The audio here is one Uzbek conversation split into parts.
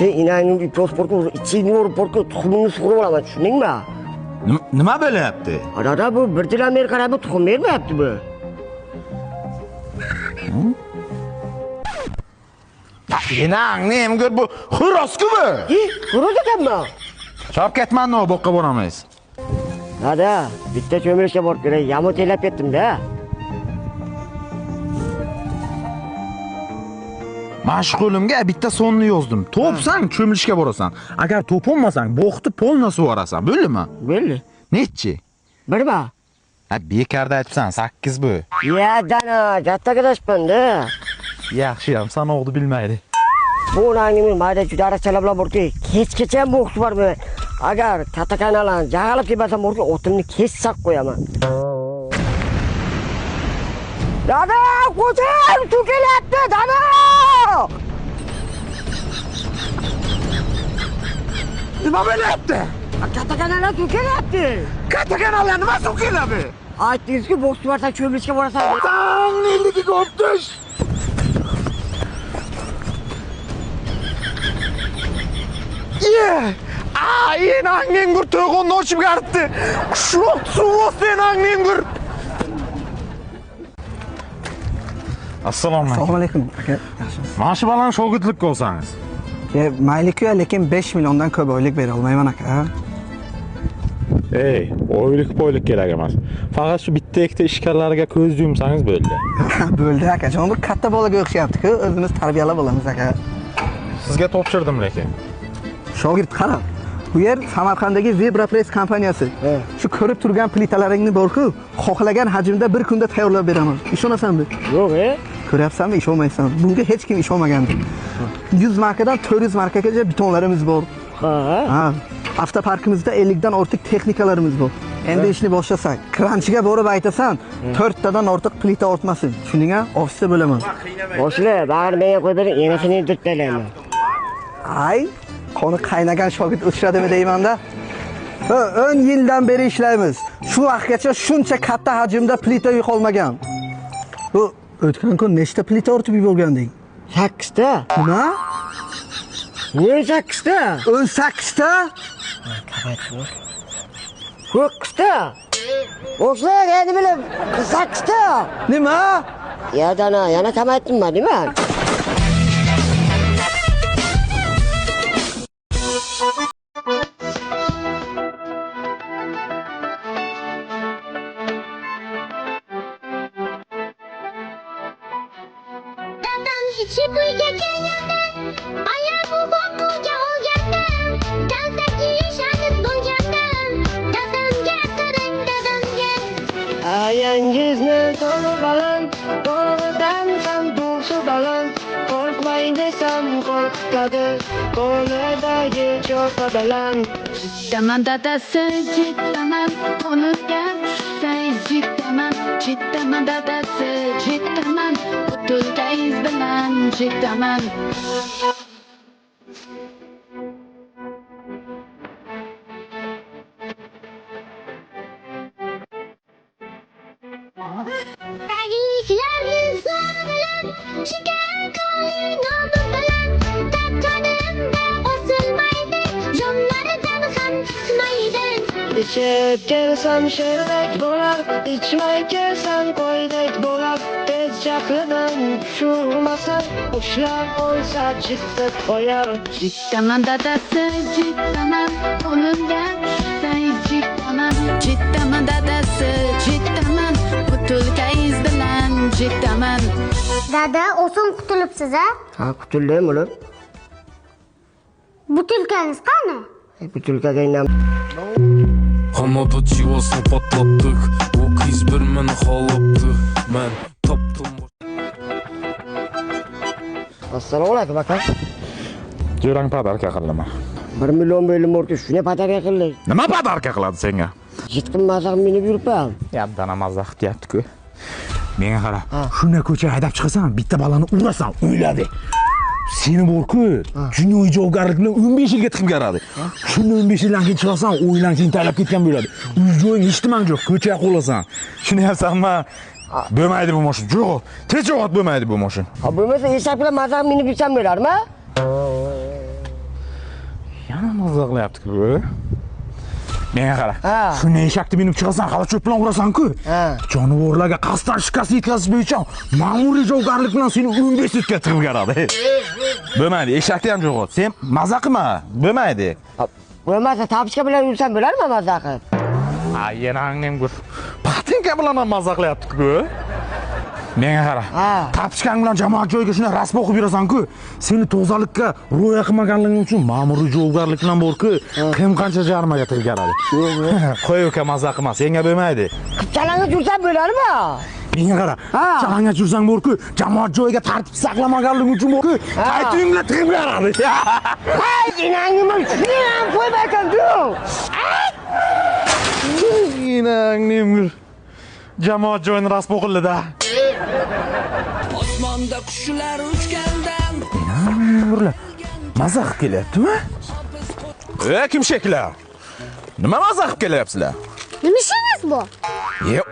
Inangni ipos porku, ichingni o'rib porku, tuxumingni sug'urib olaman, tushundingmi? Nima bo'lyapti? Dada, bu bir yil beri qarab tuxum bermayapti bu. Enangni ham ko'r bu xo'rozku bu. Xo'roz ekanmi? Chop ketman, no boqqa boramiz. Dada, bitta cho'milishga borib kerak, yamot elab ketdim-da. Mashg'ulimga bitta sonni yozdim. Topsang cho'milishga borasan. Agar topolmasang, bo'qni polna suvarasan, bo'ldimi? Bo'ldi. Nechi? Birma. Ha, bekarda aytibsan, 8 bu. Ya, dana, kattaga dashpanda. Yaxshi ham sanoqni bilmaydi. Bu o'rningni mayda juda arachalar bilan borki, kechgacha ham o'qib borman. Agar katta kanalan jag'alib kelmasam borki, otimni kessaq qo'yaman. Dada, qo'chim, suv kelyapti, dada! Nima bo'lyapti? Katta kanalan suv kelyapti. Katta kanallar nima suv keladi? Aytdingiz-ku, boks borsan, cho'milishga borasan. Tangni ildiga o'ptish. Enangning bir to'g'onni ochib garibdi. Qushloq suv olsa enangning bir. Assalomu alaykum aka. Yaxshimisiz? Mana shu balan shogirdlikka olsangiz. Mayli-ku, lekin 5 milliondan ko'p oylik bera olmayman aka. Oylik kerak emas. Faqat shu bitta ikkita ishkalariga ko'z yumsangiz bo'ldi. Bo'ldi akajon, bu katta bolaga o'xshayapti-ku, o'zimiz tarbiyalab olamiz aka. Sizga topshirdim lekin. Shogird qarab. Bu yer Samarqanddagi Vibrapress kompaniyasi. Shu ko'rib turgan plitalaringni bor-ku, xohlagan hajmda bir kunda tayyorlab beraman. Ishonasanmi? Yo'q, Ko'ryapsanmi, ishonmaysan. Bunga hech kim ishonmagandi. 100 markadan 400 markagacha betonlarimiz bor. Ha. Avtoparkimizda 50 dan ortiq texnikalarimiz bor. Endi ishni boshlasak, kranchiga borib aytasan, 4 tadan ortiq plita ortmasin. Tushundingmi? Ofisda bo'laman. Boshla, bag'ir menga qo'ydirib, enasini dirtlayman. Ay, qoni qaynagan shogird o'tiradimi deyman-da. 10 yildan beri ishlaymiz. Shu vaqtgacha shuncha katta hajmda plita yo'qolmagan. Bu o'tgan kun nechta plita ortib yuborganding? 8 ta. Nima? Ne 8 ta? 18 ta? To'qqiz ta. O'xshaydi, endi bilib, 8 ta. Nima? Ya dana, yana kamaytdimmi, deyman. İçi kuyuya gelgende, ayağımı bombuca olganda, dalsaki yaşanıp dolganda, dadamga qarang dadamga. Ayangizni to'g'ri baland, to'g'ridan ham to'g'ri baland, qo'rqmang desam qo'rqitadi, qo'lidagi cho'pa baland. Jiddaman dadasi, jiddaman, qo'limga tushsay jiddaman, jiddaman dadasi, jiddaman, Tulkayız bilan jiddaman. Tagiklarning soni bilan, shikar qo'ling nomi bilan, taqadimda osilmaydi, jonlaridan ham chiqmaydi. Ichib kelsam sherdek bo'lar, ichmay kelsam qo'ydek bo'lar. Jahlidan tushurmasa, ushlab olsa chiqib qo'yar. Jiddaman dadasi, jiddaman, qo'limga tushsay jiddaman, jiddaman dadasi, jiddaman, butulkayiz bilan jiddaman. Dada, oson qutulibsiz a? Ha, qutuldim ular. Butilkangiz qani? Butilkaga inam. Hamada chivosni patlatdik, bu qiz bir meni xolabdi, men topdim. Assalomu alaykum aka. Jo'rang padarka qilma. 1 million bo'lib o'rta shuni padarka qildik. Nima padarka qiladi senga? Jitqim mazaq minib yuribman. Yabdana mazaq deyapti-ku. Menga qara. Shuni ko'chaga haydab chiqasan, bitta balani urasan, o'yladi. Seni bor-ku, jinoiy javobgarlik bilan 15 yilga tiqib beradi. Shuni 15 yildan keyin chiqasan, o'ylang seni talab ketgan bo'ladi. Uy-joying eshitmang yo'q, ko'chaga qo'lasan. Shuni yapsanmi? Bo'lmaydi bu mashin. Yo'q, tinch bo'lmaydi bu mashin. Ha, bo'lmasa eshak bilan mazaq minib yursam bo'larmi? mazaqlayapti-ku bu. Menga qara. Ha. Shuni eshakni minib chiqasan, hali cho'p bilan urasan-ku. Ha. Jonivorlarga qasddan shikast yetkazish bo'yicha ma'muriy javobgarlik bilan seni 15 sutga tiqib beradi. Bo'lmaydi, eshakni ham yo'qot. Sen maza qilma. Bo'lmaydi. Bo'lmasa tabichka bilan yursam bo'larmi maza qilib? Ayyanangning bir patinka bilan ham mazaqlayapti-ku. Menga qara. Ha. Tapichkang bilan jamoat joyiga shuni rasm o'qib yurasan-ku. Seni tozalikka rioya qilmaganliging uchun ma'muriy javobgarlik bilan bor-ku, kim qancha jarimaga tirgaradi. Qo'y uka maza qilma, senga bo'lmaydi. Chalanga yursam bo'larmi? Menga qara. Ha. Chalanga yursang bor-ku, jamoat joyiga tartib saqlamaganliging uchun bor-ku, qaytingga tiqib beradi. Hay, inangni shuni ham qo'ymaysan-ku. Inangning jamoat joyini rasm o'qildi-da. Osmonda qushlar uchgandan Inanglar maza qilib kelyaptimi? Kim sheklar? Nima maza qilib kelyapsizlar? Nima ishingiz bu?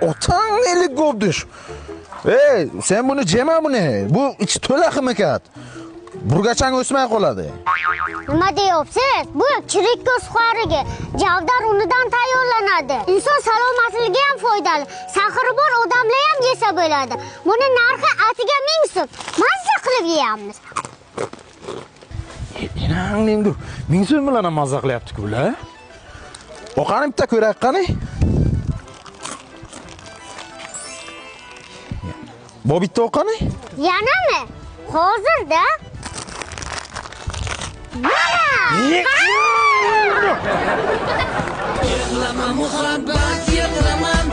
Otang nelik gobdish. Sen buni jema buni. Bu ichi to'la himikat. Burgachang o'smay qoladi. Nima deyapsiz? Bu chirik ko'z xorigi. Javdar unidan tayyorlanadi. Inson salomatligiga ham foydali. Sahri bor odamlar ham yesa bo'ladi. Buni narxi atiga 1000 so'm. Mazza qilib yeyamiz. Inangning 1000 so'm bilan ham maza qilyapti-ku bular. Oqani bitta ko'rak qani. Bu bitta oqani? Yanami? Hozirda? yig'lama muhabbat yig'laman